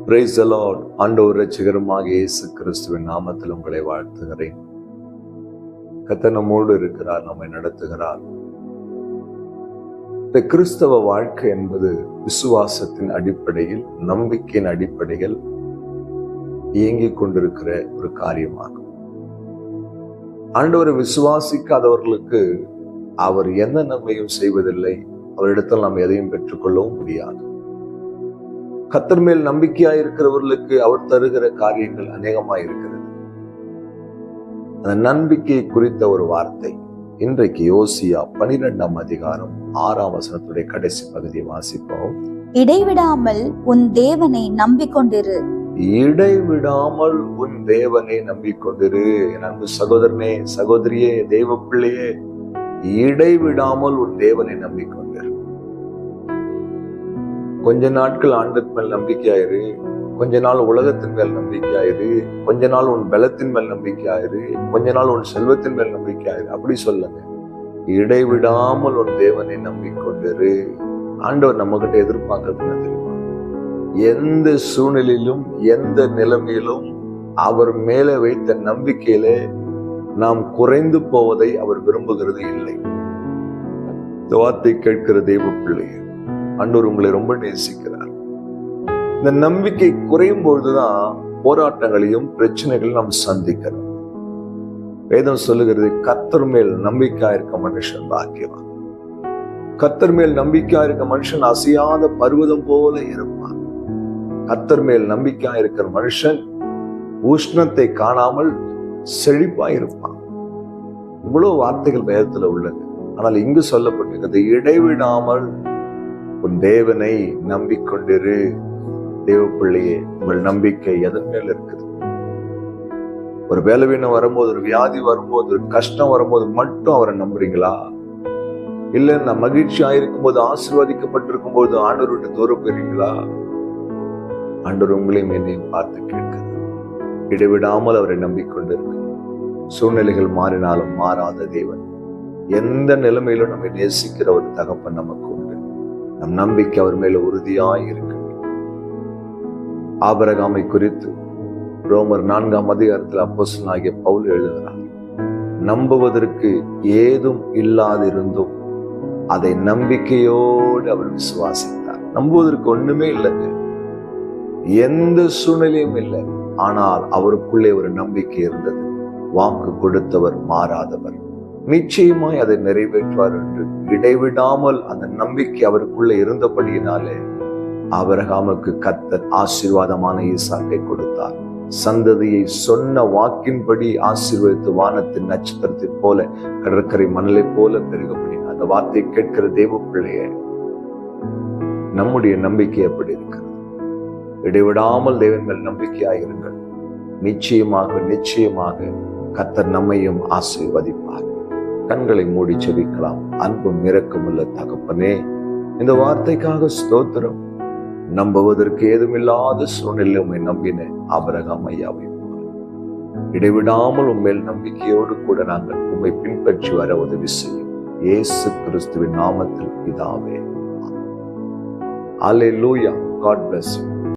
Praise the Lord. ஆண்டவர் இரட்சகருமாகிய இயேசு கிறிஸ்துவின் நாமத்தில் உங்களை வாழ்த்துகிறேன். கர்த்தர் நம்மோடு இருக்கிறார், நம்மை நடத்துகிறார். இந்த கிறிஸ்தவ வாழ்க்கை என்பது விசுவாசத்தின் அடிப்படையில், நம்பிக்கையின் அடிப்படையில் இயங்கிக் கொண்டிருக்கிற ஒரு காரியமாகும். ஆண்டவரை விசுவாசிக்காதவர்களுக்கு அவர் எந்த நன்மையும் செய்வதில்லை. அவரிடத்தில் நாம் எதையும் பெற்றுக்கொள்ளவும் முடியாது. கர்த்தர் மேல் நம்பிக்கையாய் இருக்கிறவர்களுக்கு அவர் தருகிற காரியங்கள் அநேகமாய் இருக்கிறது. அந்த நம்பிக்கை குறித்த ஒரு வார்த்தை இன்றைக்கு யோசியா 12ஆம் அதிகாரம் 6ஆம் வசனத்துடைய கடைசி பகுதியை வாசிப்போம். இடைவிடாமல் உன் தேவனை நம்பிக்கொண்டிரு. இடைவிடாமல் உன் தேவனை நம்பிக்கொண்டிரு. என் அன்பு சகோதரனே, சகோதரியே, தேவ பிள்ளையே, இடைவிடாமல் உன் தேவனை நம்பிக்கொண்டிரு. கொஞ்ச நாட்கள் ஆண்டவர் மேல் நம்பிக்கையாயிரு, கொஞ்ச நாள் உலகத்தின் மேல் நம்பிக்கையாயிரு, கொஞ்ச நாள் உன் பலத்தின் மேல் நம்பிக்கையாயிரு, கொஞ்ச நாள் உன் செல்வத்தின் மேல் நம்பிக்கையாயிரு. அப்படி சொல்லுங்க. இடைவிடாமல் உன் தேவனை நம்பிக்கொண்டிரு. ஆண்டவர் நம்ம கிட்ட எதிர்பார்க்கறது என்ன தெரியுமா? எந்த சூழ்நிலையிலும் எந்த நிலைமையிலும் அவர் மேலே வைத்த நம்பிக்கையில நாம் குறைந்து போவதை அவர் விரும்புகிறது இல்லை. இந்த வார்த்தை கேட்கிற தெய்வ பிள்ளையே, ஆண்டவர் உங்களை ரொம்ப நேசிக்கிறார். இந்த நம்பிக்கை குறையும் பொழுதுதான் போராட்டங்களையும் பிரச்சனைகளையும் நாம் சந்திக்கிறோம். வேதம் சொல்லுகிறது, கர்த்தர் மேல் நம்பிக்கை இருக்க மனுஷன் பாக்கியவான். கர்த்தர் மேல் நம்பிக்கை இருக்க மனுஷன் அசையாத பர்வதம் போல இருப்பான். கர்த்தர் மேல் நம்பிக்கை இருக்கிற மனுஷன் உஷ்ணத்தை காணாமல் செழிப்பா இருப்பான். இவ்வளவு வார்த்தைகள் வேதத்துல உள்ளது. ஆனால் இங்கு சொல்லப்பட்டிருக்கிறது, இடைவிடாமல் உன் தேவனை நம்பிக்கொண்டிரு. தேவ பிள்ளையே, உங்கள் நம்பிக்கை எதன் மேல இருக்குது? ஒரு வேலைவீனம் வரும்போது, ஒரு வியாதி வரும்போது, ஒரு கஷ்டம் வரும்போது மட்டும் அவரை நம்புறீங்களா? இல்ல நான் மகிழ்ச்சியா இருக்கும் போது, ஆசீர்வதிக்கப்பட்டிருக்கும் போது ஆண்டவர் விட்டு தூரம் போறீங்களா? ஆண்டவர் உங்களையும் என்னையும் பார்த்து கேட்கிறார். இடைவிடாமல் அவரை நம்பிக்கொண்டிருக்கு. சூழ்நிலைகள் மாறினாலும் மாறாத தேவன். எந்த நிலைமையிலும் நம்மை நேசிக்கிற ஒரு தகப்பன் நமக்கு உண்டு. நம் நம்பிக்கை அவர் மேல உறுதியாய் இருக்கு. ஆபிரகாமை குறித்து ரோமர் 4ஆம் அதிகாரத்தில் அப்போஸ்தலனாகிய பவுல் எழுதுகிறார், நம்புவதற்கு ஏதும் இல்லாதிருந்தும் அதை நம்பிக்கையோடு அவர் விசுவாசித்தார். நம்புவதற்கு ஒண்ணுமே இல்லைங்க, எந்த சூழ்நிலையும் இல்லை. ஆனால் அவருக்குள்ளே ஒரு நம்பிக்கை இருந்தது. வாக்கு கொடுத்தவர் மாறாதவர், நிச்சயமாய் அதை நிறைவேற்றுவார் என்று இடைவிடாமல் அந்த நம்பிக்கை அவருக்குள்ள இருந்தபடியினாலே ஆபிரகாமுக்கு கர்த்தர் ஆசீர்வாதமான ஈசாக்கை கொடுத்தார். சந்ததியை சொன்ன வாக்கின்படி ஆசீர்வதித்து வானத்தின் நட்சத்திரத்தை போல, கடற்கரை மணலை போல பெருகப்படினார். அந்த வார்த்தை கேட்கிற தேவ பிள்ளையே, நம்முடைய நம்பிக்கை எப்படி இருக்கிறது? இடைவிடாமல் தேவன் மேல் நம்பிக்கையாயிருங்கள். நிச்சயமாக நிச்சயமாக கர்த்தர் நம்மையும் ஆசீர்வதிப்பார். கண்களை மூடி செபிக்கலாம். அன்பும் இரக்கமுள்ள தகப்பனே, இந்த வார்த்தைக்காக ஸ்தோத்திரம். நம்புவதற்கு ஏதுமில்லாத சூழ்நிலை உம்மை நம்பின ஆபிரகாம் ஐயாவை இடைவிடாமல் உம்மேல் நம்பிக்கையோடு கூட நாங்கள் உம்மை பின்பற்றி வர உதவி செய்யும். இயேசு கிறிஸ்துவின் நாமத்தில் பிதாவே. அல்லேலூயா. God bless you.